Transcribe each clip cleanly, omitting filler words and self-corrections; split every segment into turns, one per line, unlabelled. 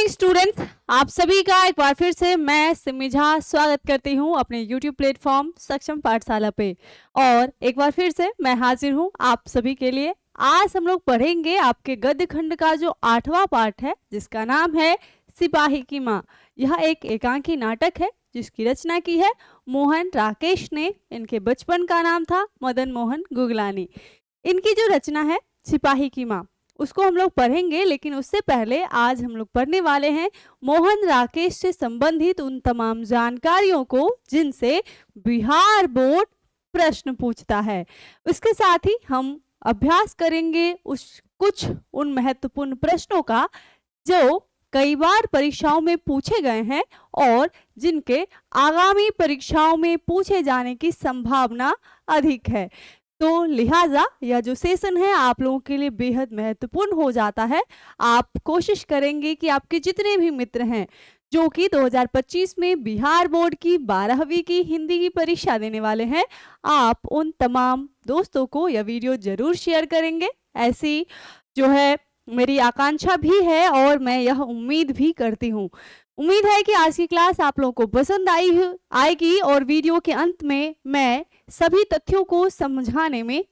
Morning students, आप सभी का एक बार फिर से मैं सिमी झा स्वागत करती हूँ अपने यूट्यूब प्लेटफॉर्म सक्षम पाठशाला पे। और एक बार फिर से मैं हाजिर हूँ आप सभी के लिए। आज हम लोग पढ़ेंगे आपके गद्य खंड का जो 8वां पाठ है, जिसका नाम है सिपाही की माँ। यह एक एकांकी नाटक है जिसकी रचना की है मोहन राकेश ने। इनके बचपन का नाम था मदन मोहन गुगलानी। इनकी जो रचना है सिपाही की माँ, उसको हम लोग पढ़ेंगे, लेकिन उससे पहले आज हम लोग पढ़ने वाले हैं मोहन राकेश से संबंधित उन तमाम जानकारियों को जिनसे बिहार बोर्ड प्रश्न पूछता है। उसके साथ ही हम अभ्यास करेंगे कुछ उन महत्वपूर्ण प्रश्नों का जो कई बार परीक्षाओं में पूछे गए हैं और जिनके आगामी परीक्षाओं में पूछे जाने की संभावना अधिक है। तो लिहाजा यह जो सेशन है आप लोगों के लिए बेहद महत्वपूर्ण हो जाता है। आप कोशिश करेंगे कि आपके जितने भी मित्र हैं जो कि 2025 में बिहार बोर्ड की 12वीं की हिंदी की परीक्षा देने वाले हैं, आप उन तमाम दोस्तों को यह वीडियो जरूर शेयर करेंगे। ऐसी जो है मेरी आकांक्षा भी है और मैं यह उम्मीद भी करती हूँ। उम्मीद है कि आज की क्लास आप लोगों को पसंद आएगी और वीडियो के अंत में मैं सभी तथ्यों को समझाने में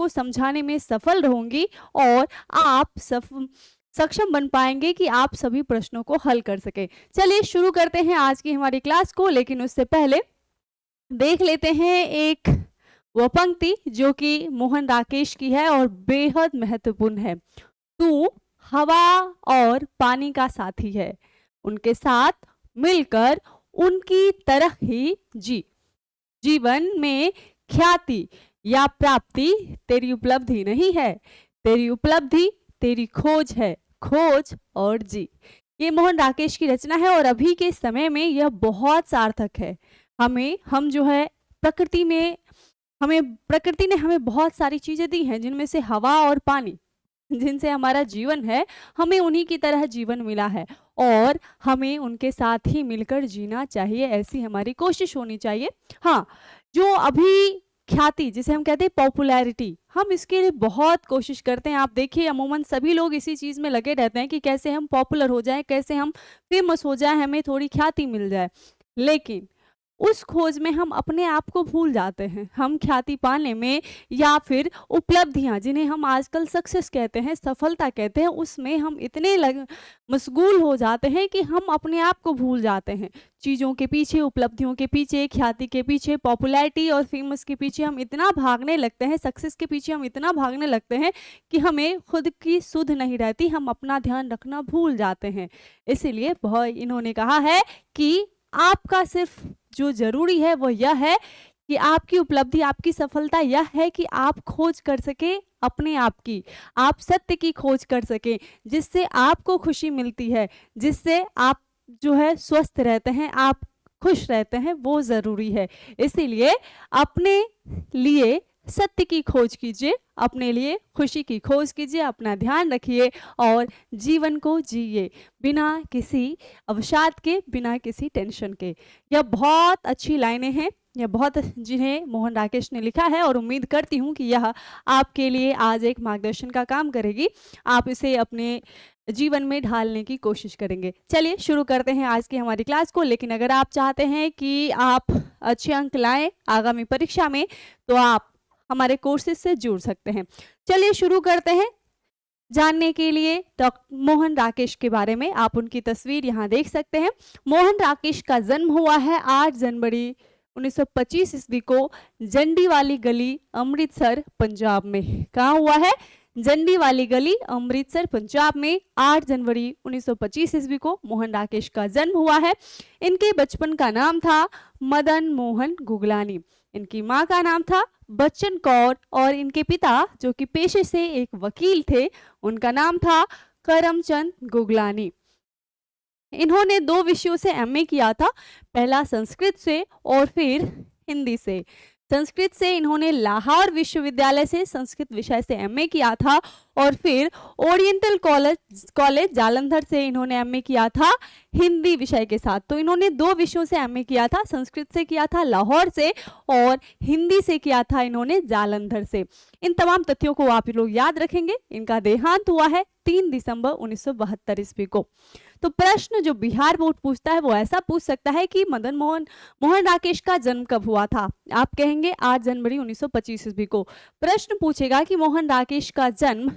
समझाने में सफल रहूंगी और आप सक्षम बन पाएंगे कि आप सभी प्रश्नों को हल कर सके। चलिए शुरू करते हैं आज की हमारी क्लास को, लेकिन उससे पहले देख लेते हैं एक वह पंक्ति जो कि मोहन राकेश की है और बेहद महत्वपूर्ण है। तू हवा और पानी का साथी है, उनके साथ मिलकर उनकी तरह ही जी। जीवन में ख्याति या प्राप्ति तेरी उपलब्धि नहीं है, तेरी उपलब्धि तेरी खोज है, खोज और जी। ये मोहन राकेश की रचना है और अभी के समय में यह बहुत सार्थक है। हम जो है प्रकृति ने हमें बहुत सारी चीजें दी हैं, जिनमें से हवा और पानी, जिनसे हमारा जीवन है, हमें उन्हीं की तरह जीवन मिला है और हमें उनके साथ ही मिलकर जीना चाहिए, ऐसी हमारी कोशिश होनी चाहिए। हाँ, जो अभी ख्याति जिसे हम कहते हैं पॉपुलैरिटी, हम इसके लिए बहुत कोशिश करते हैं। आप देखिए अमूमन सभी लोग इसी चीज में लगे रहते हैं कि कैसे हम पॉपुलर हो जाएं, कैसे हम फेमस हो जाएं, हमें थोड़ी ख्याति मिल जाए। लेकिन उस खोज में हम अपने आप को भूल जाते हैं। हम ख्याति पाने में या फिर उपलब्धियां, जिन्हें हम आजकल सक्सेस कहते हैं, सफलता कहते हैं, उसमें हम इतने मशगूल हो जाते हैं कि हम अपने आप को भूल जाते हैं। चीज़ों के पीछे, उपलब्धियों के पीछे, ख्याति के पीछे, पॉपुलैरिटी और फेमस के पीछे हम इतना भागने लगते हैं, सक्सेस के पीछे हम इतना भागने लगते हैं कि हमें खुद की सुध नहीं रहती, हम अपना ध्यान रखना भूल जाते हैं। इसीलिए इन्होंने कहा है कि आपका सिर्फ जो जरूरी है वो यह है कि आपकी उपलब्धि, आपकी सफलता यह है कि आप खोज कर सके अपने आप की, आप सत्य की खोज कर सके, जिससे आपको खुशी मिलती है, जिससे आप जो है स्वस्थ रहते हैं, आप खुश रहते हैं, वो जरूरी है। इसीलिए अपने लिए सत्य की खोज कीजिए, अपने लिए खुशी की खोज कीजिए, अपना ध्यान रखिए और जीवन को जिए बिना किसी अवसाद के, बिना किसी टेंशन के। यह बहुत अच्छी लाइनें हैं, यह बहुत जिन्हें मोहन राकेश ने लिखा है और उम्मीद करती हूँ कि यह आपके लिए आज एक मार्गदर्शन का काम करेगी। आप इसे अपने जीवन में ढालने की कोशिश करेंगे। चलिए शुरू करते हैं आज की हमारी क्लास को। लेकिन अगर आप चाहते हैं कि आप अच्छे अंक लाएं आगामी परीक्षा में, तो आप हमारे कोर्सेज से जुड़ सकते हैं। चलिए शुरू करते हैं जानने के लिए डॉक्टर मोहन राकेश के बारे में। आप उनकी तस्वीर यहाँ देख सकते हैं। मोहन राकेश का जन्म हुआ है 8 जनवरी 1925 ईस्वी को जंडी वाली गली, अमृतसर, पंजाब में। कहाँ हुआ है? जंडी वाली गली, अमृतसर, पंजाब में 8 जनवरी 1925 ईस्वी को मोहन राकेश का जन्म हुआ है। इनके बचपन का नाम था मदन मोहन गुगलानी। इनकी माँ का नाम था बच्चन कौर और इनके पिता, जो कि पेशे से एक वकील थे, उनका नाम था करमचंद गुगलानी। इन्होंने 2 विषयों से एमए किया था, पहला संस्कृत से और फिर हिंदी से। संस्कृत से इन्होंने लाहौर विश्वविद्यालय से संस्कृत विषय से एमए किया था और फिर ओरिएंटल कॉलेज जालंधर से इन्होंने एमए किया था हिंदी विषय के साथ। तो इन्होंने 2 विषयों से एमए किया था, संस्कृत से किया था लाहौर से और हिंदी से किया था इन्होंने जालंधर से। इन तमाम तथ्यों को आप लोग याद रखेंगे। इनका देहांत हुआ है 3 दिसंबर 1972 ईस्वी को। तो प्रश्न जो बिहार बोर्ड पूछता है वो ऐसा पूछ सकता है कि मोहन राकेश का जन्म कब हुआ था। आप कहेंगे 8 जनवरी 1925 ईस्वी को। प्रश्न पूछेगा कि मोहन राकेश का जन्म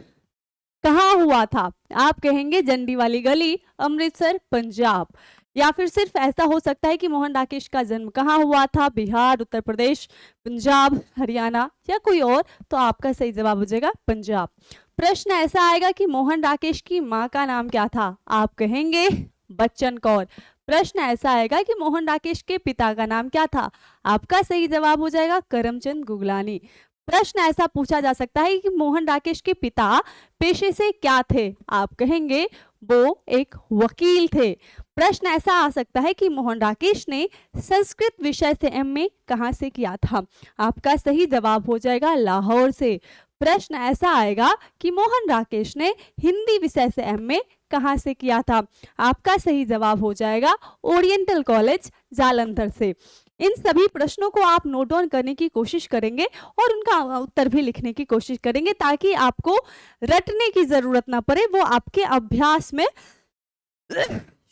कहाँ हुआ था। आप कहेंगे जंडी वाली गली, अमृतसर, पंजाब। या फिर सिर्फ ऐसा हो सकता है कि मोहन राकेश का जन्म कहाँ हुआ था, बिहार, उत्तर प्रदेश, पंजाब, हरियाणा या कोई और। तो आपका सही जवाब हो जाएगा पंजाब। प्रश्न ऐसा आएगा कि मोहन राकेश की मां का नाम क्या था। आप कहेंगे बच्चन कौर। प्रश्न ऐसा आएगा कि मोहन राकेश के पिता का नाम क्या था। आपका सही जवाब हो जाएगा करमचंद गुगलानी। प्रश्न ऐसा पूछा जा सकता है कि मोहन राकेश के पिता पेशे से क्या थे। आप कहेंगे वो एक वकील थे। प्रश्न ऐसा आ सकता है कि मोहन राकेश ने संस्कृत विषय से एमए कहां से किया था। आपका सही जवाब हो जाएगा लाहौर से। प्रश्न ऐसा आएगा कि मोहन राकेश ने हिंदी विषय से एमए कहां से किया था। आपका सही जवाब हो जाएगा ओरिएंटल कॉलेज जालंधर से। इन सभी प्रश्नों को आप नोट डाउन करने की कोशिश करेंगे और उनका उत्तर भी लिखने की कोशिश करेंगे ताकि आपको रटने की जरूरत ना पड़े, वो आपके अभ्यास में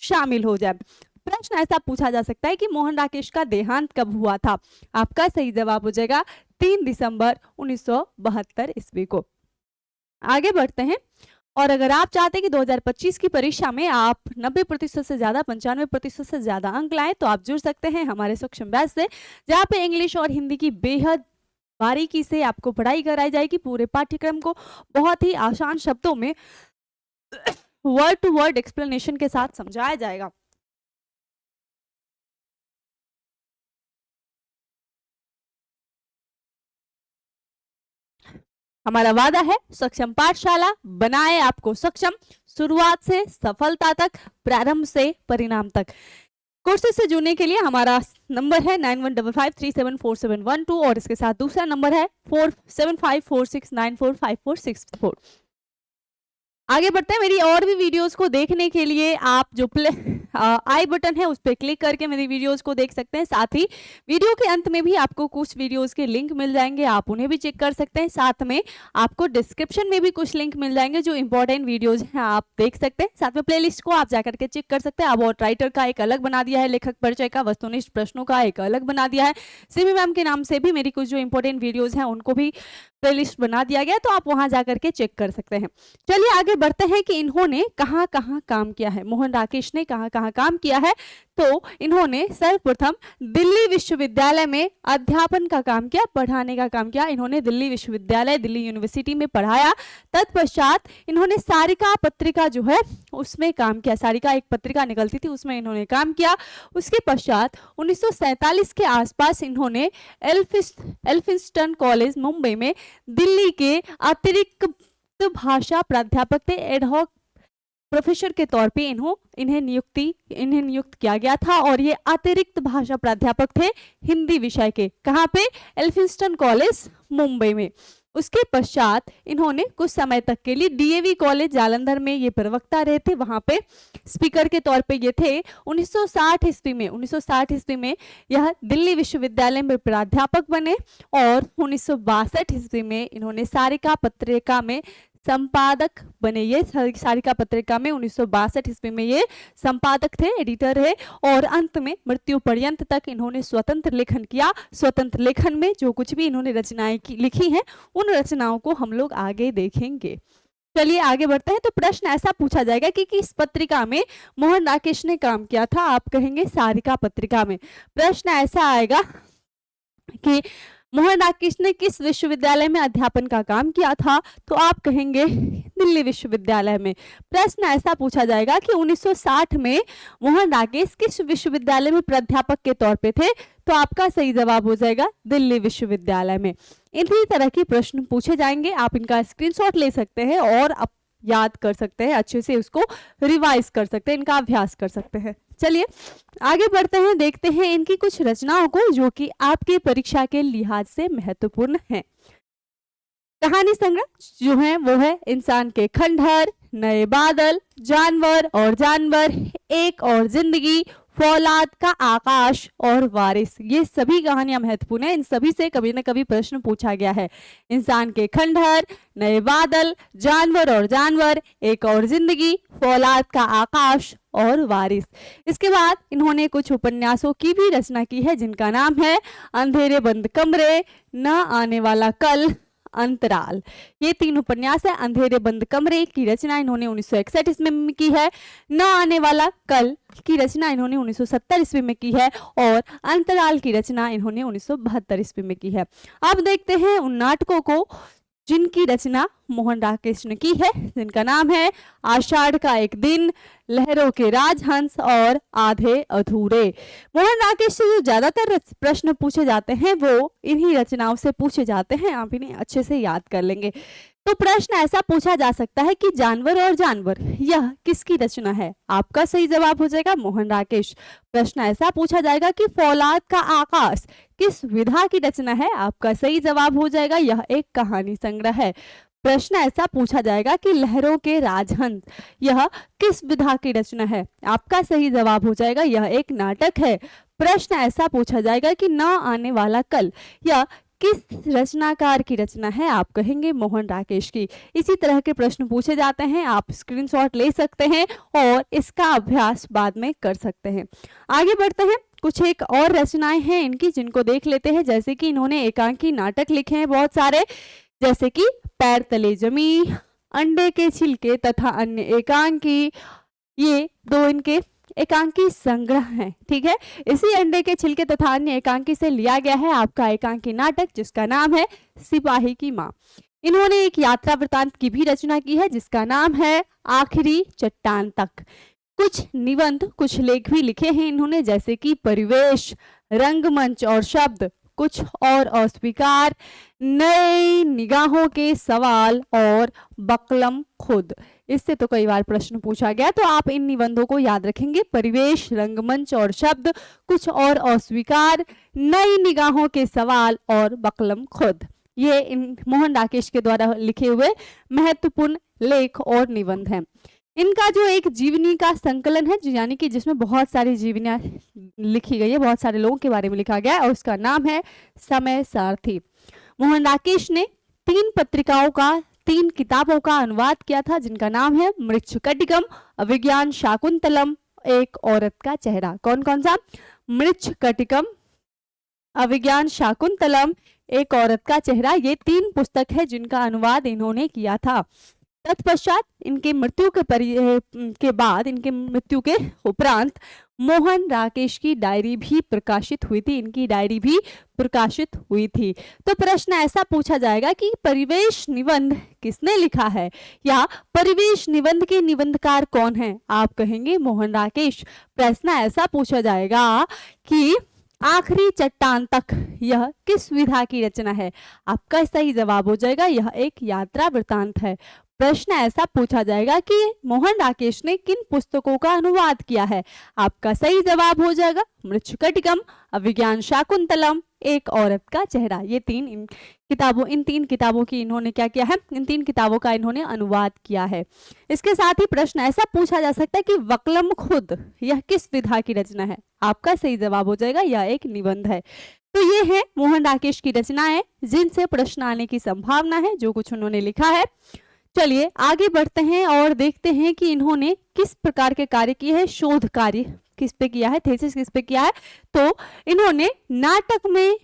शामिल हो जाए। प्रश्न ऐसा पूछा जा सकता है कि मोहन राकेश का देहांत कब हुआ था। आपका सही जवाब हो जाएगा 3 दिसंबर 1972 ईस्वी को। आगे बढ़ते हैं। और अगर आप चाहते हैं कि 2025 की परीक्षा में आप 90% से ज्यादा, 95% से ज्यादा अंक लाएं, तो आप जुड़ सकते हैं हमारे सक्षम बैच से, जहाँ पे इंग्लिश और हिंदी की बेहद बारीकी से आपको पढ़ाई कराई जाएगी। पूरे पाठ्यक्रम को बहुत ही आसान शब्दों में वर्ड टू वर्ड एक्सप्लेनेशन के साथ समझाया जाएगा। हमारा वादा है सक्षम पाठशाला बनाए आपको सक्षम, शुरुआत से सफलता तक, प्रारंभ से परिणाम तक। कोर्सेज से जुड़ने के लिए हमारा नंबर है 9155374712 और इसके साथ दूसरा नंबर है 4754694546 आगे बढ़ते हैं। मेरी और भी वीडियोस को देखने के लिए आप जो आई बटन है उस पर क्लिक करके मेरी वीडियोस को देख सकते हैं। साथ ही वीडियो के अंत में भी आपको कुछ वीडियोस के लिंक मिल जाएंगे, आप उन्हें भी चेक कर सकते हैं। साथ में आपको डिस्क्रिप्शन में भी कुछ लिंक मिल जाएंगे जो इंपॉर्टेंट वीडियोज हैं, आप देख सकते हैं। साथ में प्लेलिस्ट को आप जाकर के चेक कर सकते हैं। अबाउट राइटर का एक अलग बना दिया है, लेखक परिचय का, वस्तुनिष्ठ प्रश्नों का एक अलग बना दिया है। सिमी मैम के नाम से भी मेरी कुछ जो इंपॉर्टेंट वीडियोज हैं उनको भी प्लेलिस्ट बना दिया गया, तो आप वहां जाकर के चेक कर सकते हैं। चलिए आगे बढ़ते हैं कि इन्होंने कहां कहां काम किया है, मोहन राकेश ने कहां कहां काम किया है। तो इन्होंने सर्वप्रथम दिल्ली विश्वविद्यालय में अध्यापन का काम किया, पढ़ाने का काम किया। इन्होंने दिल्ली विश्वविद्यालय, दिल्ली यूनिवर्सिटी में पढ़ाया। तत्पश्चात इन्होंने सारिका पत्रिका जो है उसमें काम किया। सारिका एक पत्रिका निकलती थी, उसमें इन्होंने काम किया। उसके पश्चात 1947 के आसपास इन्होंने एल्फिंस्टन कॉलेज मुंबई में दिल्ली के अतिरिक्त भाषा प्राध्यापक थे, एडहॉक प्रोफेसर के तौर पे इन्हें नियुक्त किया गया था और ये अतिरिक्त भाषा प्राध्यापक थे हिंदी विषय के। कहाँ पे? एल्फिंस्टन कॉलेज मुंबई में। उसके पश्चात इन्होंने कुछ समय तक के लिए डीएवी कॉलेज जालंधर में ये प्रवक्ता रहे थे, वहां पे स्पीकर के तौर पे ये थे। 1960 ईस्वी में यह दिल्ली विश्वविद्यालय में प्राध्यापक बने और 1962 ईस्वी में इन्होंने सारिका पत्रिका में संपादक बने। ये सारिका पत्रिका में 1962 ईस्वी में ये संपादक थे, एडिटर है। और अंत में मृत्यु पर्यंत तक इन्होंने स्वतंत्र लेखन किया। स्वतंत्र लेखन में जो कुछ भी इन्होंने रचनाएं लिखी हैं उन रचनाओं को हम लोग आगे देखेंगे। चलिए आगे बढ़ते हैं। तो प्रश्न ऐसा पूछा जाएगा कि किस पत्रिका में मोहन राकेश ने काम किया था। आप कहेंगे सारिका पत्रिका में। प्रश्न ऐसा आएगा कि मोहन राकेश ने किस विश्वविद्यालय में अध्यापन का काम किया था, तो आप कहेंगे दिल्ली विश्वविद्यालय में। प्रश्न ऐसा पूछा जाएगा कि 1960 में मोहन राकेश किस विश्वविद्यालय में प्राध्यापक के तौर पे थे, तो आपका सही जवाब हो जाएगा दिल्ली विश्वविद्यालय में। इसी तरह के प्रश्न पूछे जाएंगे, आप इनका स्क्रीनशॉट ले सकते हैं और याद कर सकते हैं, अच्छे से उसको रिवाइज कर सकते हैं, इनका अभ्यास कर सकते हैं। चलिए आगे बढ़ते हैं, देखते हैं इनकी कुछ रचनाओं को जो कि आपकी परीक्षा के लिहाज से महत्वपूर्ण है। कहानी संग्रह जो है वो है इंसान के खंडहर, नए बादल, जानवर और जानवर, एक और जिंदगी, फौलाद का आकाश और वारिस। ये सभी कहानियां महत्वपूर्ण है, इन सभी से कभी न कभी प्रश्न पूछा गया है। इंसान के खंडहर, नए बादल, जानवर और जानवर, एक और जिंदगी, फौलाद का आकाश और वारिस। इसके बाद इन्होंने कुछ उपन्यासों की भी रचना की है जिनका नाम है अंधेरे बंद कमरे, न आने वाला कल, अंतराल। ये 3 उपन्यास है। अंधेरे बंद कमरे की रचना इन्होंने 1961 ईस्वी में की है, न आने वाला कल की रचना इन्होंने 1970 ईस्वी में की है और अंतराल की रचना इन्होंने 1972 ईस्वी में की है। अब देखते हैं उन नाटकों को जिनकी रचना मोहन राकेश ने की है, जिनका नाम है आषाढ़ का एक दिन, लहरों के राजहंस और आधे अधूरे। मोहन राकेश से जो ज्यादातर प्रश्न पूछे जाते हैं वो इन्हीं रचनाओं से पूछे जाते हैं, आप इन्हें अच्छे से याद कर लेंगे। तो प्रश्न ऐसा पूछा जा सकता है कि जानवर और जानवर यह किसकी रचना है? आपका सही जवाब हो जाएगा मोहन राकेश। प्रश्न ऐसा पूछा जाएगा कि फौलाद का आकाश किस विधा की रचना है? आपका सही जवाब हो जाएगा यह एक कहानी संग्रह है। प्रश्न ऐसा पूछा जाएगा कि लहरों के राजहंस यह किस विधा की रचना है? आपका सही जवाब हो जाएगा यह एक नाटक है। प्रश्न ऐसा पूछा जाएगा कि न आने वाला कल यह किस रचनाकार की रचना है? आप कहेंगे मोहन राकेश की। इसी तरह के प्रश्न पूछे जाते हैं, आप स्क्रीनशॉट ले सकते हैं और इसका अभ्यास बाद में कर सकते हैं। आगे बढ़ते हैं, कुछ एक और रचनाएं हैं इनकी जिनको देख लेते हैं। जैसे कि इन्होंने एकांकी नाटक लिखे हैं बहुत सारे, जैसे कि पैर तले जमी, अंडे के छिलके तथा अन्य एकांकी। ये 2 इनके एकांकी संग्रह हैं, ठीक है। इसी अंडे के छिलके तथा अन्य एकांकी से लिया गया है आपका एकांकी नाटक जिसका नाम है सिपाही की माँ। इन्होंने एक यात्रा वृतांत की भी रचना की है जिसका नाम है आखिरी चट्टान तक। कुछ निबंध, कुछ लेख भी लिखे हैं इन्होंने, जैसे कि परिवेश, रंगमंच और शब्द, कुछ और अस्वीकार, नई निगाहों के सवाल और बकलम खुद। इससे तो कई बार प्रश्न पूछा गया, तो आप इन निबंधों को याद रखेंगे। परिवेश, रंगमंच और शब्द, कुछ और अस्वीकार, नई निगाहों के सवाल और बकलम खुद। ये इन मोहन राकेश के द्वारा लिखे हुए महत्वपूर्ण लेख और निबंध हैं। इनका जो एक जीवनी का संकलन है, यानी कि जिसमें बहुत सारी जीवनियां लिखी गई है, बहुत सारे लोगों के बारे में लिखा गया है, और उसका नाम है समय सारथी। मोहन राकेश ने 3 पत्रिकाओं का, 3 किताबों का अनुवाद किया था जिनका नाम है मृच्छकटिकम, अभिज्ञान शाकुंतलम, एक औरत का चेहरा। कौन कौन सा? मृच्छकटिकम, अभिज्ञान शाकुंतलम, एक औरत का चेहरा। ये 3 पुस्तक है जिनका अनुवाद इन्होंने किया था। तत्पश्चात इनके मृत्यु के बाद, इनके मृत्यु के उपरांत मोहन राकेश की डायरी भी प्रकाशित हुई थी, इनकी डायरी भी प्रकाशित हुई थी। तो प्रश्न ऐसा पूछा जाएगा कि परिवेश निबंध किसने लिखा है, या परिवेश निबंध के निबंधकार कौन है? आप कहेंगे मोहन राकेश। प्रश्न ऐसा पूछा जाएगा कि आखिरी चट्टान तक यह किस विधा की रचना है? आपका सही जवाब हो जाएगा यह एक यात्रा वृतांत है। प्रश्न ऐसा पूछा जाएगा कि मोहन राकेश ने किन पुस्तकों का अनुवाद किया है? आपका सही जवाब हो जाएगा मृच्छकटिकम, अभिज्ञान शाकुंतलम, एक औरत का चेहरा। ये 3 किताबों की इन्होंने क्या किया है? इन 3 किताबों का इन्होंने अनुवाद किया है। इसके साथ ही प्रश्न ऐसा पूछा जा सकता है कि वकलम खुद यह किस विधा की रचना है? आपका सही जवाब हो जाएगा यह एक निबंध है। तो ये है मोहन राकेश की रचनाएं जिनसे प्रश्न आने की संभावना है, जो कुछ उन्होंने लिखा है। चलिए आगे बढ़ते हैं और देखते हैं कि इन्होंने किस प्रकार के कार्य किए हैं। शोध कार्य किस पे किया है, थीसिस किस पे किया है? तो इन्होंने नाटक में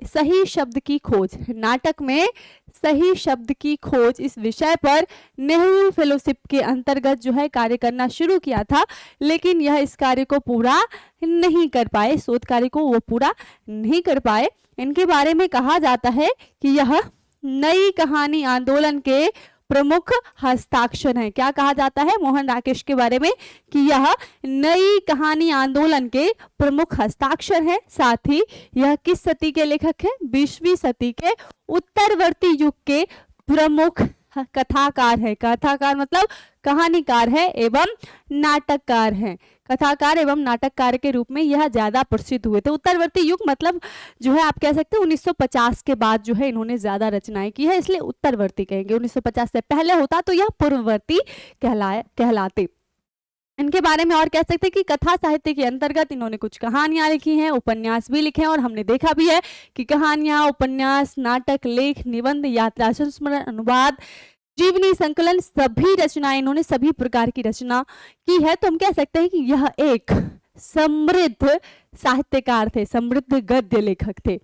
सही शब्द की खोज, नाटक में सही शब्द की खोज इस विषय पर नेहरू फेलोशिप के अंतर्गत जो है कार्य करना शुरू किया था, लेकिन यह इस कार्य को पूरा नहीं कर पाए, शोध कार्य को वो पूरा नहीं कर पाए। इनके बारे में कहा जाता है कि यह नई कहानी आंदोलन के प्रमुख हस्ताक्षर हैं। क्या कहा जाता है मोहन राकेश के बारे में? कि यह नई कहानी आंदोलन के प्रमुख हस्ताक्षर हैं। साथ ही यह किस सदी के लेखक हैं? 20वीं सदी के उत्तरवर्ती युग के प्रमुख कथाकार है। कथाकार मतलब कहानीकार है एवं नाटककार है। कथाकार एवं नाटककार के रूप में यह ज्यादा प्रसिद्ध हुए थे। उत्तरवर्ती युग मतलब जो है आप कह सकते हैं 1950 के बाद जो है इन्होंने ज्यादा रचनाएं की है, इसलिए उत्तरवर्ती कहेंगे। 1950 से पहले होता तो यह पूर्ववर्ती कहलाते। इनके बारे में और कह सकते हैं कि कथा साहित्य के अंतर्गत इन्होंने कुछ कहानियां लिखी हैं, उपन्यास भी लिखे हैं, और हमने देखा भी है कि कहानियां, उपन्यास, नाटक, लेख, निबंध, यात्रा, संस्मरण, अनुवाद, जीवनी संकलन, सभी रचनाएं इन्होंने सभी प्रकार की रचना की है। तो हम कह सकते हैं कि यह एक समृद्ध साहित्यकार थे, समृद्ध गद्य लेखक थे।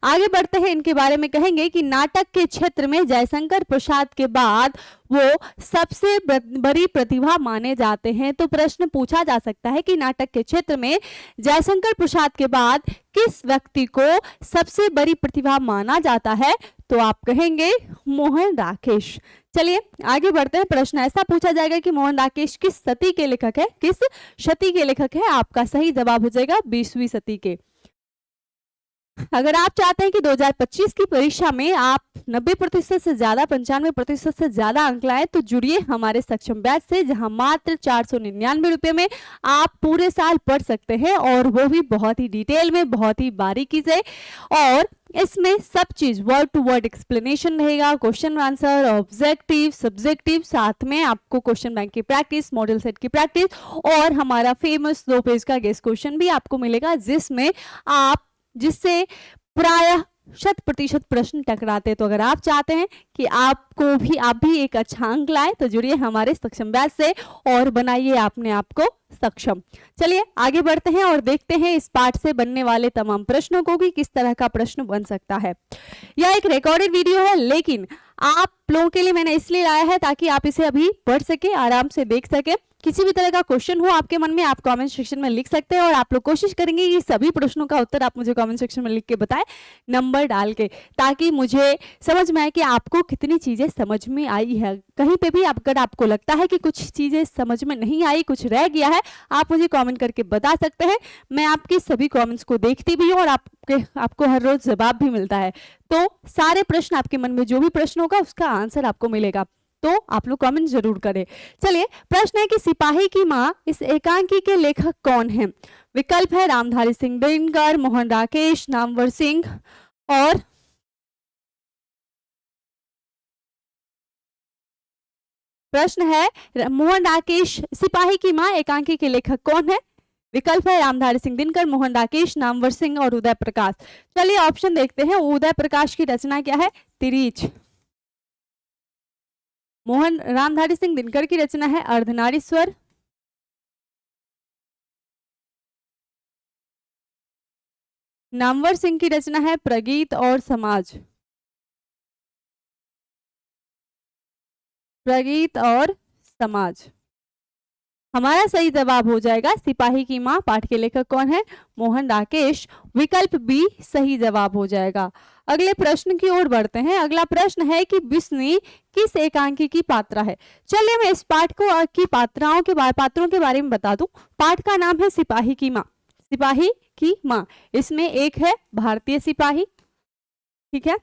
आगे बढ़ते हैं, इनके बारे में कहेंगे कि नाटक के क्षेत्र में जयशंकर प्रसाद के बाद वो सबसे बड़ी प्रतिभा माने जाते हैं। तो प्रश्न पूछा जा सकता है कि नाटक के क्षेत्र में जयशंकर प्रसाद के बाद किस व्यक्ति को सबसे बड़ी प्रतिभा माना जाता है? तो आप कहेंगे मोहन राकेश। चलिए आगे बढ़ते हैं। प्रश्न ऐसा पूछा जाएगा कि मोहन राकेश किस सदी के लेखक है? किस शती के लेखक है? आपका सही जवाब हो जाएगा 20वीं सदी के। अगर आप चाहते हैं कि 2025 की परीक्षा में आप 90% से ज्यादा, 95% से ज्यादा अंक लाए, तो जुड़िए हमारे सक्षम बैच से, जहां मात्र 499 रुपए में आप पूरे साल पढ़ सकते हैं, और वो भी बहुत ही डिटेल में, बहुत ही बारीकी से। और इसमें सब चीज वर्ड टू वर्ड एक्सप्लेनेशन रहेगा, क्वेश्चन आंसर, ऑब्जेक्टिव, सब्जेक्टिव, साथ में आपको क्वेश्चन बैंक की प्रैक्टिस, मॉडल सेट की प्रैक्टिस, और हमारा फेमस 2 पेज का गेस्ट क्वेश्चन भी आपको मिलेगा, जिससे प्रायः 100% प्रश्न टकराते। तो अगर आप चाहते हैं कि आप भी एक अच्छा अंक लाए, तो जुड़िए हमारे सक्षम बैच से और बनाइए अपने आप को सक्षम। चलिए आगे बढ़ते हैं और देखते हैं इस पाठ से बनने वाले तमाम प्रश्नों को कि किस तरह का प्रश्न बन सकता है। यह एक रिकॉर्डेड वीडियो है, लेकिन आप लोगों के लिए मैंने इसलिए लाया है ताकि आप इसे अभी पढ़ सके, आराम से देख सके। किसी भी तरह का क्वेश्चन हो आपके मन में, आप कमेंट सेक्शन में लिख सकते हैं, और आप लोग कोशिश करेंगे कि सभी प्रश्नों का उत्तर आप मुझे कमेंट सेक्शन में लिख के बताएं, नंबर डाल के, ताकि मुझे समझ में आए कि आपको कितनी चीजें समझ में आई है। कहीं पे भी अगर आपको लगता है कि कुछ चीजें समझ में नहीं आई, कुछ रह गया है, आप मुझे कमेंट करके बता सकते हैं। मैं आपके सभी कमेंट्स को देखती भी हूँ, और आपको हर रोज जवाब भी मिलता है। तो सारे प्रश्न, आपके मन में जो भी प्रश्न होगा उसका आंसर आपको मिलेगा, तो आप लोग कमेंट जरूर करें। चलिए प्रश्न है कि सिपाही की मां इस एकांकी के लेखक कौन है? विकल्प है रामधारी सिंह दिनकर, मोहन राकेश, नामवर सिंह, और प्रश्न है मोहन राकेश, सिपाही की मां एकांकी के लेखक कौन है? विकल्प है रामधारी सिंह दिनकर, मोहन राकेश, नामवर सिंह और उदय प्रकाश। चलिए ऑप्शन देखते हैं। उदय प्रकाश की रचना क्या है? तिरीच। रामधारी सिंह दिनकर की रचना है अर्धनारीश्वर। नामवर सिंह की रचना है प्रगीत और समाज। प्रगीत और समाज। हमारा सही जवाब हो जाएगा सिपाही की मां। पाठ के लेखक कौन है? मोहन राकेश। विकल्प बी सही जवाब हो जाएगा। अगले प्रश्न की ओर बढ़ते हैं। अगला प्रश्न है कि बिस्नी किस एकांकी की पात्रा है? चलिए मैं इस पाठ को की पात्रों के बारे में बता दूं। पाठ का नाम है सिपाही की मां। सिपाही की मां, इसमें एक है भारतीय सिपाही, ठीक है।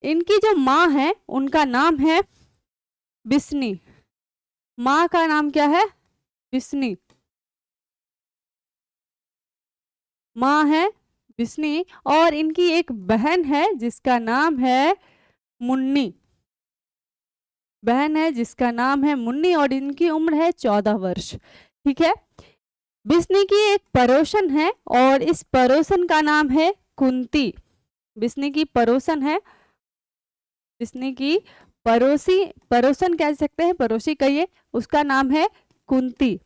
इनकी जो मां है उनका नाम है बिस्नी। मां का नाम क्या है? बिस्नी। मां है बिस्नी, और इनकी एक बहन है जिसका नाम है मुन्नी। बहन है जिसका नाम है मुन्नी, और इनकी उम्र है 14 वर्ष, ठीक है। बिस्नी की एक पड़ोसन है, और इस पड़ोसन का नाम है कुंती। बिस्नी की पड़ोसन है, बिस्नी की पड़ोसन कह सकते हैं, पड़ोसी कहिए, उसका नाम है कुंती।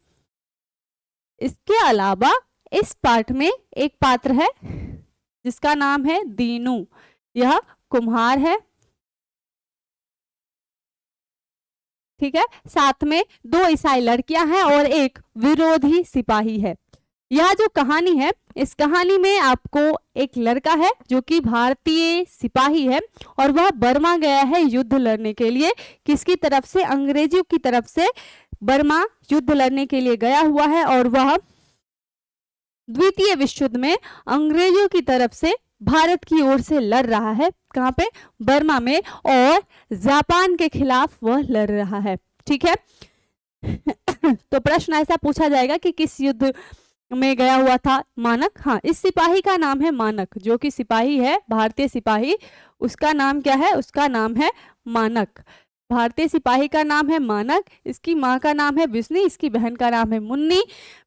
इसके अलावा इस पाठ में एक पात्र है जिसका नाम है दीनू। यह कुम्हार है, ठीक है। साथ में 2 ईसाई लड़कियां हैं और एक विरोधी सिपाही है। यह जो कहानी है, इस कहानी में आपको एक लड़का है जो कि भारतीय सिपाही है, और वह बर्मा गया है युद्ध लड़ने के लिए। किसकी तरफ से? अंग्रेजों की तरफ से बर्मा युद्ध लड़ने के लिए गया हुआ है, और वह द्वितीय विश्व युद्ध में अंग्रेजों की तरफ से भारत की ओर से लड़ रहा है। कहाँ पे, बर्मा में, और जापान के खिलाफ वह लड़ रहा है। ठीक है तो प्रश्न ऐसा पूछा जाएगा कि किस युद्ध में गया हुआ था मानक। हाँ, इस सिपाही का नाम है मानक, जो कि सिपाही है भारतीय सिपाही, उसका नाम क्या है, उसका नाम है मानक। भारतीय सिपाही का नाम है मानक, इसकी माँ का नाम है बिस्नी, इसकी बहन का नाम है मुन्नी।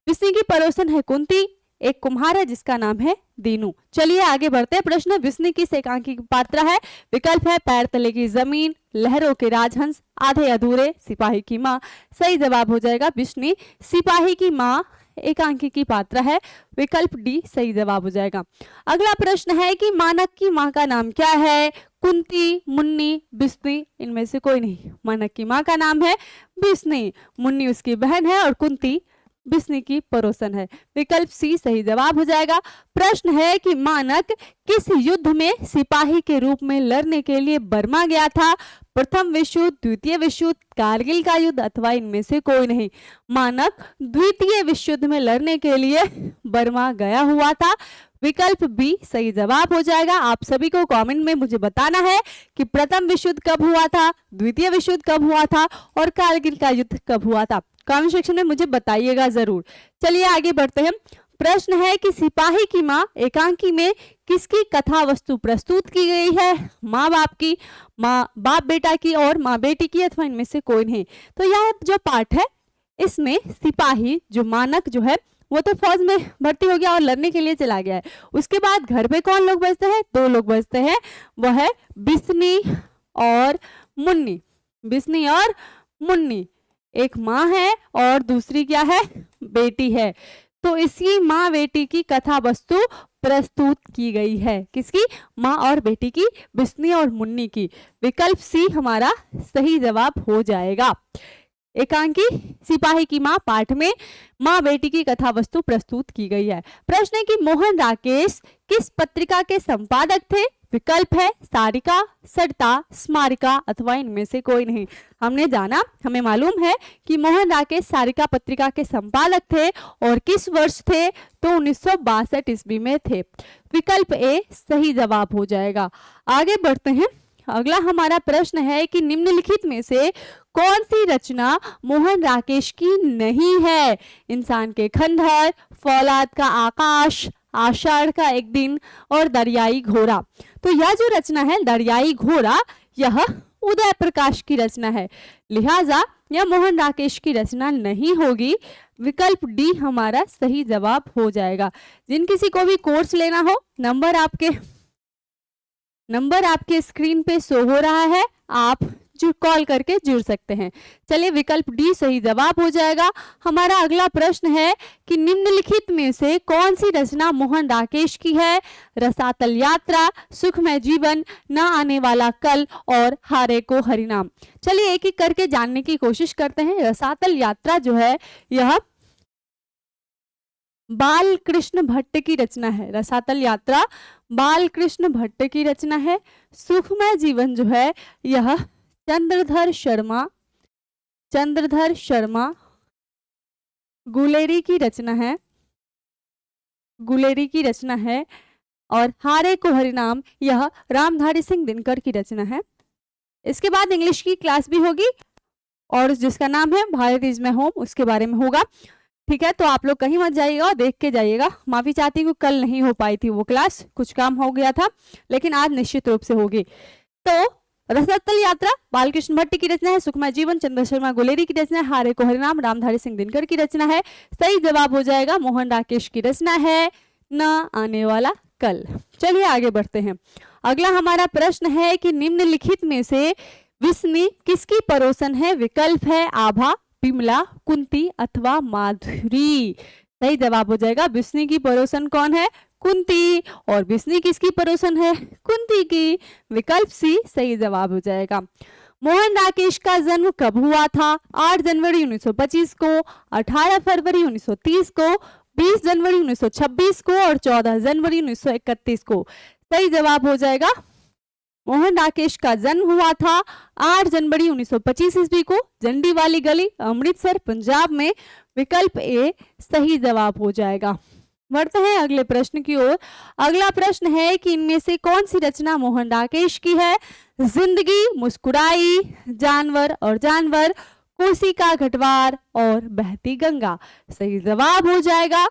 बिस्नी की पड़ोसन है कुंती, एक कुम्हार है जिसका नाम है दीनू। चलिए आगे बढ़ते हैं। प्रश्न, बिस्नी किस एकांकी की पात्रा है? विकल्प है पैर तले की जमीन, लहरों के राजहंस, आधे अधूरे, सिपाही की माँ। सही जवाब हो जाएगा बिस्नी सिपाही की माँ एकांकी की पात्रा है, विकल्प डी सही जवाब हो जाएगा। अगला प्रश्न है कि मानक की माँ का नाम क्या है? कुंती, मुन्नी, बिस्नी, इनमें से कोई नहीं। मानक की माँ का नाम है बिस्नी, मुन्नी उसकी बहन है और कुंती बिस्नी की पड़ोसन है, विकल्प सी सही जवाब हो जाएगा। प्रश्न है कि मानक किस युद्ध में सिपाही के रूप में लड़ने के लिए बर्मा गया था? प्रथम विश्व युद्ध, द्वितीय विश्व युद्ध, कारगिल का युद्ध, अथवा इनमें से कोई नहीं। मानक द्वितीय विश्व युद्ध में लड़ने के लिए बर्मा गया हुआ था, विकल्प बी सही जवाब हो जाएगा। आप सभी को कमेंट में मुझे बताना है कि प्रथम विश्व युद्ध कब हुआ था, द्वितीय विश्व युद्ध कब हुआ था और कारगिल का युद्ध कब हुआ था। कमेंट सेक्शन में मुझे बताइएगा जरूर। चलिए आगे बढ़ते हैं। प्रश्न है कि सिपाही की माँ एकांकी में किसकी कथा वस्तु प्रस्तुत की गई है? माँ बाप की, माँ बाप बेटा की और माँ बेटी की, अथवा इनमें से कोई नहीं। तो यह जो पाठ है इसमें सिपाही जो मानक जो है वो तो फौज में भर्ती हो गया और लड़ने के लिए चला गया है। उसके बाद घर पे कौन लोग बचते हैं? दो लोग बचते हैं, वह है बिस्नी और मुन्नी। बिस्नी और मुन्नी, एक माँ है और दूसरी क्या है? बेटी है। तो इसी माँ बेटी की कथा वस्तु प्रस्तुत की गई है। किसकी? माँ और बेटी की, बिस्नी और मुन्नी की। विकल्प सी हमारा सही जवाब हो जाएगा। एकांकी सिपाही की माँ पाठ में माँ बेटी की कथा वस्तु प्रस्तुत की गई है। प्रश्न है कि मोहन राकेश किस पत्रिका के संपादक थे? विकल्प है सारिका, सरिता, स्मारिका, अथवा इनमें से कोई नहीं। हमने जाना, हमें मालूम है कि मोहन राकेश सारिका पत्रिका के संपादक थे और किस वर्ष थे? तो 1962 ईस्वी में थे। विकल्प ए सही जवाब हो जाएगा। आगे बढ़ते हैं। अगला हमारा प्रश्न है कि निम्नलिखित में से कौन सी रचना मोहन राकेश की नहीं है? इंसान के खंडहर, फौलाद का आकाश, आषाढ़ का एक दिन और दरियाई घोड़ा। तो यह जो रचना है दरियाई घोड़ा, यह उदय प्रकाश की रचना है, लिहाजा यह मोहन राकेश की रचना नहीं होगी। विकल्प डी हमारा सही जवाब हो जाएगा। जिन किसी को भी कोर्स लेना हो, नंबर आपके स्क्रीन पे शो हो रहा है, आप जो कॉल करके जुड़ सकते हैं। चलिए विकल्प डी सही जवाब हो जाएगा। हमारा अगला प्रश्न है कि निम्नलिखित में से कौन सी रचना मोहन राकेश की है? रसातल यात्रा, सुखमय जीवन, न आने वाला कल और हारे को हरिनाम। चलिए एक एक करके जानने की कोशिश करते हैं। रसातल यात्रा जो है यह बाल कृष्ण भट्ट की रचना है। रसातल यात्रा बाल कृष्ण भट्ट की रचना है। सुखमय जीवन जो है यह चंद्रधर शर्मा गुलेरी की रचना है। और हारे को हरिनाम यह रामधारी सिंह दिनकर की रचना है। इसके बाद इंग्लिश की क्लास भी होगी और जिसका नाम है भारत इज माय होम, उसके बारे में होगा। ठीक है, तो आप लोग कहीं मत जाइएगा, देख के जाइएगा। माफी चाहती हूँ, कल नहीं हो पाई थी वो क्लास, कुछ काम हो गया था, लेकिन आज निश्चित रूप से होगी। तो रसातल यात्रा बालकृष्ण भट्ट की रचना है, सुखमय जीवन चंद्र शर्मा गुलेरी की रचना है, हारे को हरिनाम रामधारी सिंह दिनकर की रचना है। सही जवाब हो जाएगा मोहन राकेश की रचना है, न आने वाला कल। चलिए आगे बढ़ते हैं। अगला हमारा प्रश्न है कि निम्नलिखित में से बिस्नी किसकी पड़ोसन है? विकल्प है आभा, बिमला, कुंती अथवा माधुरी। सही जवाब हो जाएगा बिस्नी की पड़ोसन कौन है? कुंती। और बिस्नी किसकी पड़ोसन है? कुंती की। विकल्प सी सही जवाब हो जाएगा। मोहन राकेश का जन्म कब हुआ था? 8 जनवरी 1925 को, 18 फरवरी 1930 को, 20 जनवरी 1926 को और 14 जनवरी 1931 को। सही जवाब हो जाएगा मोहन राकेश का जन्म हुआ था 8 जनवरी 1925 ईस्वी को, झंडी वाली गली, अमृतसर, पंजाब में। विकल्प ए सही जवाब हो जाएगा। बढ़ते हैं अगले प्रश्न की ओर। अगला प्रश्न है कि इनमें से कौन सी रचना मोहन राकेश की है? जिंदगी, मुस्कुराई, जानवर और जानवर, कोशिका घटवार और बहती गंगा। सही जवाब हो जाएगा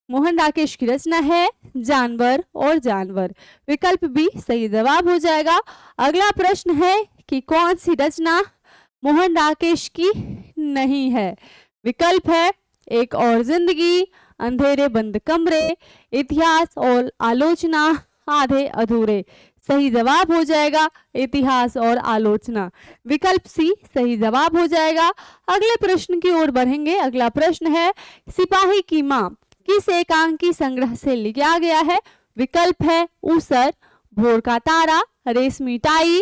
मोहन राकेश की रचना है जानवर और जानवर। विकल्प बी सही जवाब हो जाएगा। अगला प्रश्न है कि कौन सी रचना मोहन राकेश की नहीं है? विकल्प है एक और जिंदगी, अंधेरे बंद कमरे, इतिहास और आलोचना, आधे अधूरे। सही जवाब हो जाएगा इतिहास और आलोचना। विकल्प सी सही जवाब हो जाएगा। अगले प्रश्न की ओर बढ़ेंगे। अगला प्रश्न है सिपाही की मां किस एकांकी संग्रह से लिया गया है? विकल्प है ऊसर, भोर का तारा, रेशमी टाई,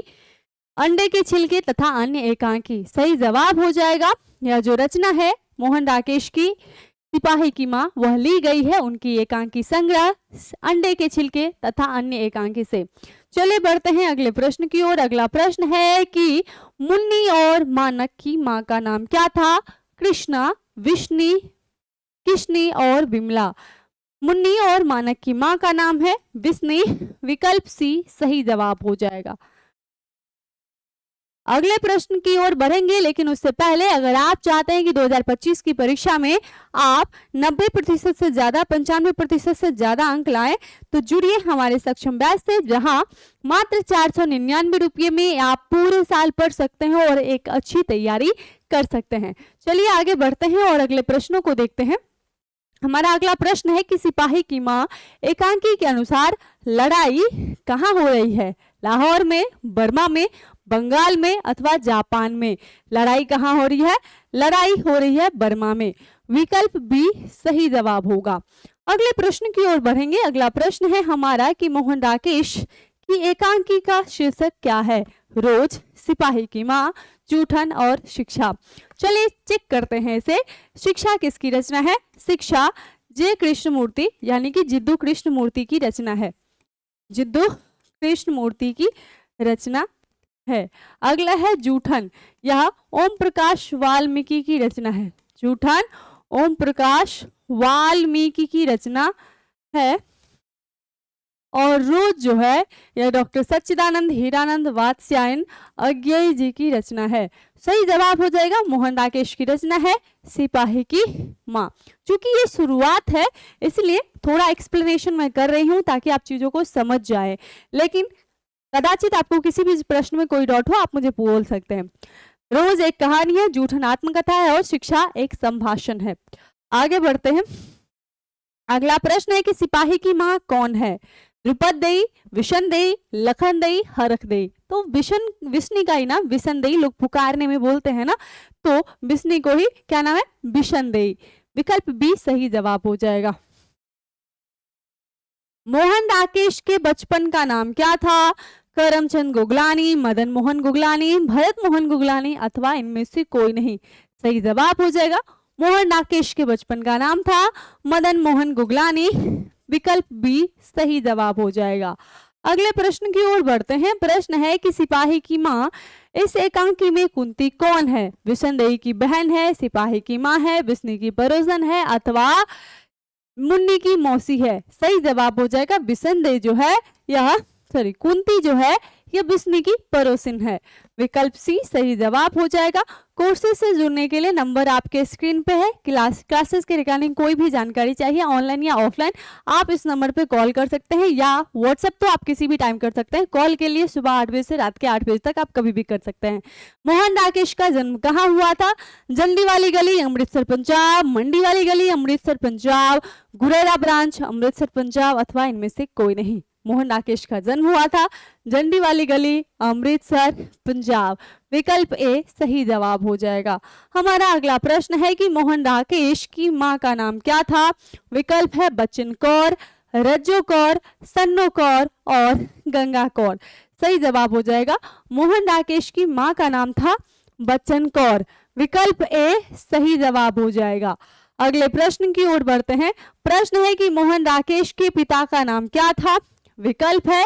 अंडे के छिलके तथा अन्य एकांकी। सही जवाब हो जाएगा यह जो रचना है मोहन राकेश की सिपाही की मां वह ली गई है उनकी एकांकी संग्रह अंडे के छिलके तथा अन्य एकांकी से। चलिए बढ़ते हैं अगले प्रश्न की ओर। अगला प्रश्न है कि मुन्नी और मानक की मां का नाम क्या था? कृष्णा, विष्णी, किशनी और बिमला। मुन्नी और मानक की मां का नाम है विष्णी। विकल्प सी सही जवाब हो जाएगा। अगले प्रश्न की ओर बढ़ेंगे, लेकिन उससे पहले अगर आप चाहते हैं कि 2025 की परीक्षा में आप 90% से ज्यादा 95% से ज्यादा अंक लाएं तो जुड़िए हमारे सक्षम बैच से, जहां मात्र 499 रुपये में आप पूरे साल पढ़ सकते हैं और एक अच्छी तैयारी कर सकते हैं। चलिए आगे बढ़ते हैं और अगले प्रश्नों को देखते हैं। हमारा अगला प्रश्न है कि सिपाही की मां एकांकी के अनुसार लड़ाई कहाँ हो रही है? लाहौर में, बर्मा में, बंगाल में अथवा जापान में। लड़ाई कहाँ हो रही है? लड़ाई हो रही है बर्मा में। विकल्प बी सही जवाब होगा। अगले प्रश्न की ओर बढ़ेंगे। अगला प्रश्न है हमारा कि मोहन राकेश की एकांकी का शीर्षक क्या है? रोज, सिपाही की मां, जूठन और शिक्षा। चलिए चेक करते हैं इसे। शिक्षा किसकी रचना है? शिक्षा जे कृष्णमूर्ति यानी कि जिद्दू कृष्णमूर्ति की रचना है। जिद्दू कृष्णमूर्ति की रचना है। अगला है जूठन, यह ओम प्रकाश वाल्मीकि की रचना है। जूठन ओम प्रकाश वाल्मीकि की रचना है। और रोज जो है यह डॉक्टर सच्चिदानंद हीरानंद वात्स्यायन अज्ञेय जी की रचना है। सही जवाब हो जाएगा मोहन राकेश की रचना है सिपाही की मां। चूंकि ये शुरुआत है इसलिए थोड़ा एक्सप्लेनेशन मैं कर रही हूं ताकि आप चीजों को समझ जाए, लेकिन कदाचित आपको किसी भी प्रश्न में कोई डाउट हो आप मुझे बोल सकते हैं। रोज एक कहानी है, जूठन आत्मकथा है और शिक्षा एक संभाषण है। आगे बढ़ते हैं। अगला प्रश्न है कि सिपाही की मां कौन है? द्रुपद देई, विशन देई, लखन देई, हरख देई। तो विष्णी का ही ना विशन देई लोग पुकारने में बोलते हैं ना, तो विष्णी को ही क्या नाम है? विशन देई। विकल्प बी सही जवाब हो जाएगा। मोहन राकेश के बचपन का नाम क्या था? करमचंद गुगलानी, मदन मोहन गुगलानी, भरत मोहन गुगलानी अथवा इनमें से कोई नहीं। सही जवाब हो जाएगा मोहन राकेश के बचपन का नाम था मदन मोहन गुगलानी। विकल्प बी सही जवाब हो जाएगा। अगले प्रश्न की ओर बढ़ते हैं। प्रश्न है कि सिपाही की मां इस एकांकी में कुंती कौन है? विशनदेई की बहन है, सिपाही की मां है, विष्णु की पड़ोसन है अथवा मुन्नी की मौसी है। सही जवाब हो जाएगा विशनदेई जो है यह कुंती जो है यह विष्णु की पड़ोसिन है। विकल्प सी सही जवाब हो जाएगा। कोर्सेज से जुड़ने के लिए नंबर आपके स्क्रीन पे है। क्लासेस के रिगार्डिंग कोई भी जानकारी चाहिए ऑनलाइन या ऑफलाइन आप इस नंबर पे कॉल कर सकते हैं या व्हाट्सएप तो आप किसी भी टाइम कर सकते हैं। कॉल के लिए सुबह 8 बजे से रात के 8 बजे तक आप कभी भी कर सकते हैं। मोहन राकेश का जन्म कहाँ हुआ था? जंडी वाली गली अमृतसर पंजाब, मंडी वाली गली अमृतसर पंजाब, गुरेरा ब्रांच अमृतसर पंजाब अथवा इनमें से कोई नहीं। मोहन राकेश का जन्म हुआ था जंडी वाली गली अमृतसर पंजाब। विकल्प ए सही जवाब हो जाएगा। हमारा अगला प्रश्न है कि मोहन राकेश की मां का नाम क्या था? विकल्प है बच्चन कौर, रज्जो कौर, सन्नो कौर और गंगा कौर। सही जवाब हो जाएगा मोहन राकेश की मां का नाम था बच्चन कौर। विकल्प ए सही जवाब हो जाएगा। अगले प्रश्न की ओर बढ़ते हैं। प्रश्न है कि मोहन राकेश के पिता का नाम क्या था? विकल्प है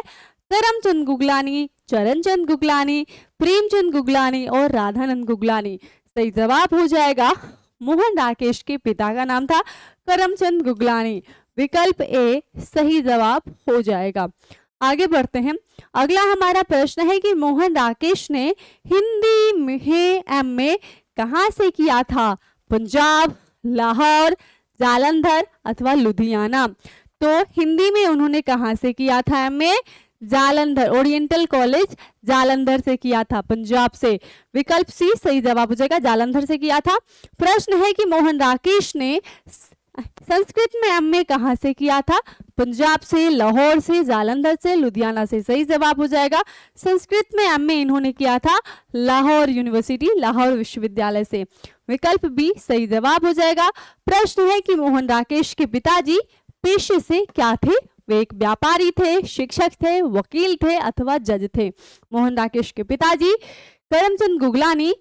करमचंद गुगलानी, चरणचंद गुगलानी, प्रेमचंद गुगलानी और राधानंद गुगलानी। सही जवाब हो जाएगा मोहन राकेश के पिता का नाम था करमचंद गुगलानी। विकल्प ए सही जवाब हो जाएगा। आगे बढ़ते हैं। अगला हमारा प्रश्न है कि मोहन राकेश ने हिंदी में एमए कहाँ से किया था? पंजाब, लाहौर, जालंधर अथवा लुधियाना। तो हिंदी में उन्होंने कहाँ से किया था MA? Jalandhar, oriental college Jalandhar से किया था, पंजाब से। विकल्प सी सही जवाब हो जाएगा, जालंधर से किया था। प्रश्न है कि मोहन राकेश ने संस्कृत में एमए कहाँ से किया था? पंजाब से, लाहौर से, जालंधर से, लुधियाना से। सही जवाब हो जाएगा, संस्कृत में एमए इन्होंने किया था लाहौर यूनिवर्सिटी, लाहौर विश्वविद्यालय से। विकल्प बी सही जवाब हो जाएगा। प्रश्न है कि मोहन राकेश के पिताजी पेशे से क्या थे? वे एक व्यापारी थे, शिक्षक थे, वकील थे अथवा जज थे। मोहन राकेश के पिताजी करमचंद गुगलानी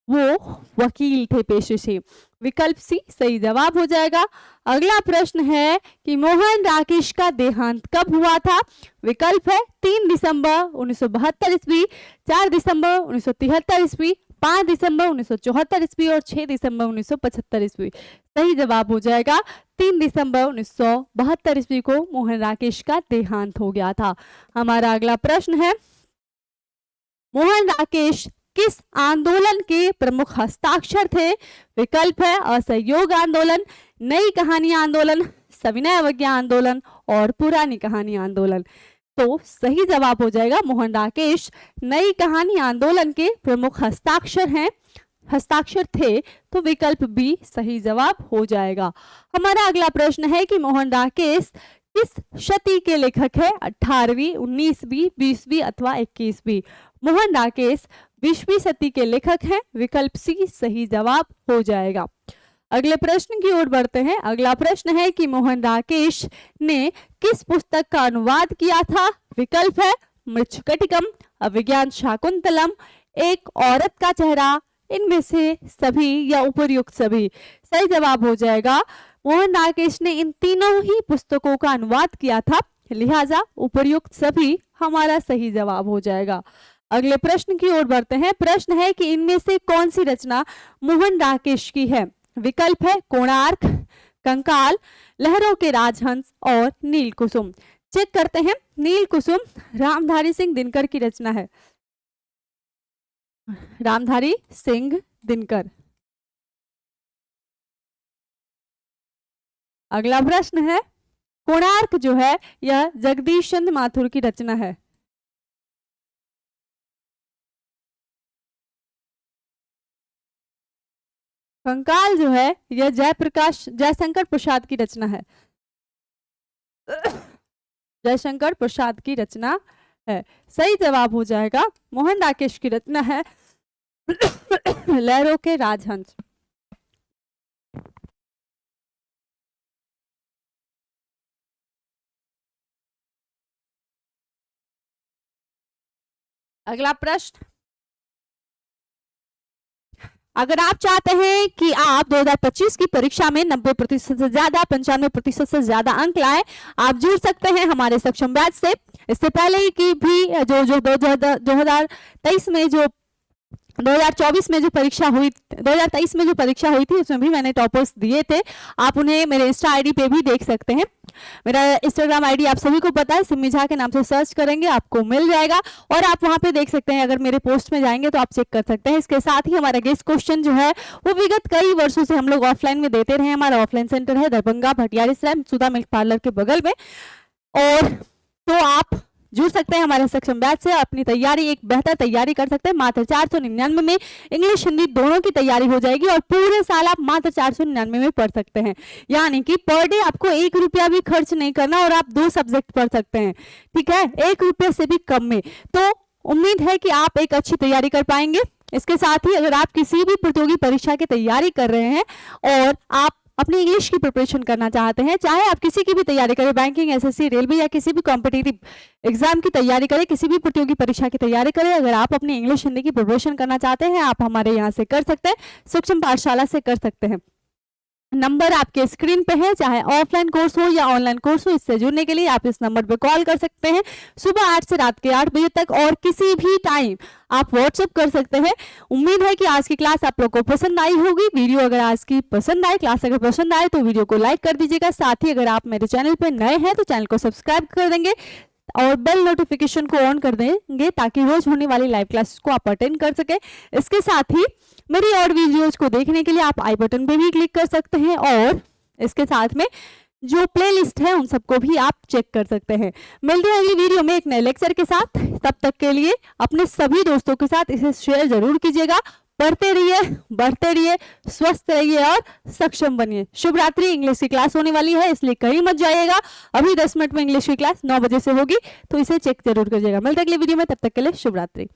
वो वकील थे पेशे से। विकल्प सी सही जवाब हो जाएगा। अगला प्रश्न है कि मोहन राकेश का देहांत कब हुआ था? विकल्प है 3 दिसंबर 1972 ईस्वी, 4 दिसंबर 1973 ईस्वी, 5 दिसंबर 1974 ईस्वी और 6 दिसंबर 1975 ईस्वी। सही जवाब हो जाएगा 3 दिसंबर 1972 ईस्वी को मोहन राकेश का देहांत हो गया था। हमारा अगला प्रश्न है, मोहन राकेश किस आंदोलन के प्रमुख हस्ताक्षर थे? विकल्प है असहयोग आंदोलन, नई कहानी आंदोलन, सविनय अवज्ञा आंदोलन और पुरानी कहानी आंदोलन। तो सही जवाब हो जाएगा मोहन राकेश नई कहानी आंदोलन के प्रमुख हस्ताक्षर थे। तो विकल्प बी सही जवाब हो जाएगा। हमारा अगला प्रश्न है कि मोहन राकेश किस शती के लेखक है? 18वीं, 19वीं, 20वीं अथवा 21वीं। मोहन राकेश 20वीं सदी के लेखक हैं। विकल्प सी सही जवाब हो जाएगा। अगले प्रश्न की ओर बढ़ते हैं। अगला प्रश्न है कि मोहन राकेश ने किस पुस्तक का अनुवाद किया था? विकल्प है मृच्छकटिकम, अभिज्ञान शाकुंतलम, एक औरत का चेहरा, इनमें से सभी या उपर्युक्त सभी। सही जवाब हो जाएगा, मोहन राकेश ने इन तीनों ही पुस्तकों का अनुवाद किया था, लिहाजा उपर्युक्त सभी हमारा सही जवाब हो जाएगा। अगले प्रश्न की ओर बढ़ते हैं। प्रश्न है कि इनमें से कौन सी रचना मोहन राकेश की है? विकल्प है कोणार्क, कंकाल, लहरों के राजहंस और नील कुसुम। चेक करते हैं। नील कुसुम रामधारी सिंह दिनकर की रचना है, रामधारी सिंह दिनकर। अगला प्रश्न है, कोणार्क जो है यह जगदीश चंद्र माथुर की रचना है। कंकाल जो है यह जयशंकर प्रसाद की रचना है, जयशंकर प्रसाद की रचना है। सही जवाब हो जाएगा, मोहन राकेश की रचना है लहरों के राजहंस। अगला प्रश्न, अगर आप चाहते हैं कि आप 2025 की परीक्षा में 90% से ज्यादा, 95% से ज्यादा अंक लाएं, आप जुड़ सकते हैं हमारे सक्षम बैच से। इससे पहले की भी जो 2023 में जो 2024 में जो परीक्षा हुई, 2023 में जो परीक्षा हुई थी उसमें भी मैंने टॉपर्स दिए थे। आप उन्हें मेरे इंस्टा आईडी पे भी देख सकते हैं। मेरा इंस्टाग्राम आईडी आप सभी को पता है, सिमी झा के नाम से सर्च करेंगे आपको मिल जाएगा और आप वहां पे देख सकते हैं। अगर मेरे पोस्ट में जाएंगे तो आप चेक कर सकते हैं। इसके साथ ही हमारा गेस्ट क्वेश्चन जो है वो विगत कई वर्षों से हम लोग ऑफलाइन में देते रहे। हमारा ऑफलाइन सेंटर है दरभंगा भटियारी सराय सुधा मिल्क पार्लर के बगल में। और तो आप जुड़ सकते हैं हमारे सक्षम बैच से, अपनी तैयारी एक बेहतर तैयारी कर सकते हैं। मात्र 499 में इंग्लिश हिंदी दोनों की तैयारी हो जाएगी और पूरे साल आप मात्र 499 में पढ़ सकते हैं। यानी कि पर डे आपको 1 रुपया भी खर्च नहीं करना और आप 2 सब्जेक्ट पढ़ सकते हैं। ठीक है, 1 रुपये से भी कम में। तो उम्मीद है कि आप एक अच्छी तैयारी कर पाएंगे। इसके साथ ही अगर आप किसी भी प्रतियोगी परीक्षा की तैयारी कर रहे हैं और आप अपनी इंग्लिश की प्रिपरेशन करना चाहते हैं, चाहे आप किसी की भी तैयारी करें, बैंकिंग, एसएससी, रेलवे या किसी भी कॉम्पिटिटिव एग्जाम की तैयारी करें, किसी भी प्रतियोगी परीक्षा की तैयारी करें, अगर आप अपनी इंग्लिश हिंदी की प्रिपरेशन करना चाहते हैं, आप हमारे यहाँ से कर सकते हैं, सक्षम पाठशाला से कर सकते हैं। नंबर आपके स्क्रीन पे है, चाहे ऑफलाइन कोर्स हो या ऑनलाइन कोर्स हो, इससे जुड़ने के लिए आप इस नंबर पे कॉल कर सकते हैं सुबह 8 से रात के 8 बजे तक, और किसी भी टाइम आप व्हाट्सएप कर सकते हैं। उम्मीद है कि आज की क्लास आप लोग को पसंद आई होगी। वीडियो अगर आज की पसंद आए, क्लास अगर पसंद आए तो वीडियो को लाइक कर दीजिएगा। साथ ही अगर आप मेरे चैनल पे नए हैं तो चैनल को सब्सक्राइब कर देंगे और बेल नोटिफिकेशन को ऑन कर देंगे ताकि रोज होने वाली लाइव क्लासेस को आप अटेंड कर सके। इसके साथ ही मेरी और वीडियोज को देखने के लिए आप आई बटन पे भी क्लिक कर सकते हैं, और इसके साथ में जो प्लेलिस्ट है उन सबको भी आप चेक कर सकते हैं। मिलते हैं अगली वीडियो में एक नए लेक्चर के साथ। तब तक के लिए अपने सभी दोस्तों के साथ इसे शेयर जरूर कीजिएगा। पढ़ते रहिए, बढ़ते रहिए, स्वस्थ रहिए और सक्षम बनिए। शुभ रात्रि। इंग्लिश की क्लास होने वाली है, इसलिए कहीं मत जाइएगा। अभी 10 मिनट में इंग्लिश की क्लास 9 बजे से होगी, तो इसे चेक जरूर करिएगा। मिलते हैं अगली वीडियो में, तब तक के लिए शुभ रात्रि।